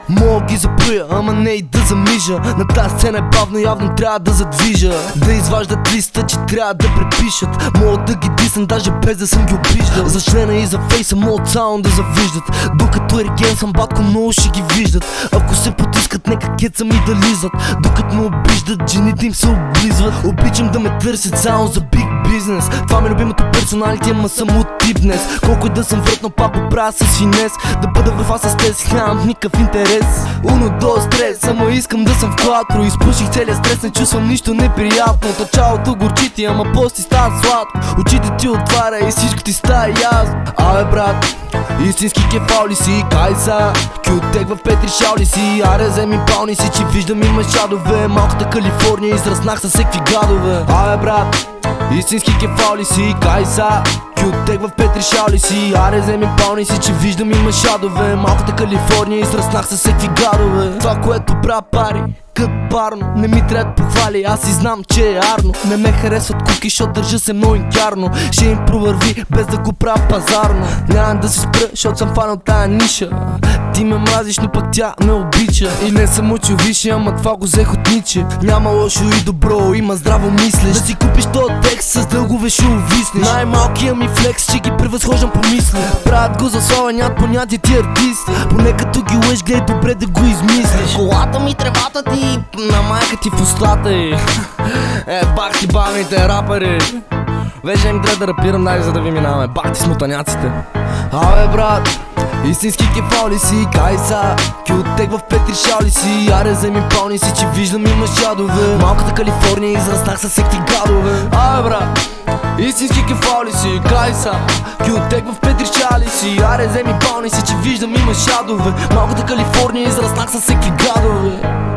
Мога ги заброя, ама не и да замижа. На тази сцена е бавно, явно трябва да задвижа. Да изваждат листа, че трябва да препишат. Мога да ги дисам, даже без да съм ги обиждал. За члена и за фейса могат само да завиждат. Докато ерген съм, батко, много ще ги виждат. Ако се потискат, нека кецам и да лизат. Докато ме обиждат, жените им се облизват. Обичам да ме търсят само за биг бизнес. Това ми е любимото персоналити, ама съм от тип днес. Колко и да съм вредно, пак го правя с финес. Да бъда в вас с тези, нямам никакъв интерес. Уно до стрес, само искам да съм в кватро. Изпуших целия стрес, не чувствам нищо неприятно. От началото горчити, ама после ти става сладко. Очите ти отваря и всичко ти става ясно. Абе брат, истински кефал ли си, кайса? Кютек в Петри шал ли си? Аре вземи пални си, че виждам има шадове. Малката Калифорния израснах със всеки гадове. Абе брат, истински кефал ли си, кайса? Кютек в Петри шал ли си? Аре вземи пални си, че виждам има шадове. Малката Калифорния израснах със всеки гадове. Това, което правя пари кът парно, не ми трябва да похвали, аз и знам, че е арно. Не ме харесват куки, защото държа се много инкярно. Ще им провърви, без да го правя пазарно. Няма да се спра, защото съм фан от тая ниша. Ти ме мразиш, но пък тя ме обича. И не съм учил висше, ама това го взех от Ниче. Няма лошо и добро, има здраво мислиш. Да си купиш този текст, с дългове ще увиснеш. Най-малкия ми флекс, ще ги превъзхождам по мисли. Правят го за слава, нямат понятие ти артисти. Поне като ги лъж, гледай добре да го измислиш. Колата ми, тревата ти, на майка ти в устата й. Бах ти бавните рапъри. Вече им трябва да рапирам, дай за да ви минаваме. Бах ти смутаняците. Абе брат, истински кефал ли си, кайса? Кютек в Петри шал ли си? Аре вземи пални си, че виждам има шадове. Малката Калифорния израснах със всеки гадове. Абе брат, истински кефал ли си, кайса? Кютек в Петри шал ли си? Аре вземи пални си, че виждам има шадове. Малката Калифорния израснах със всеки гадове.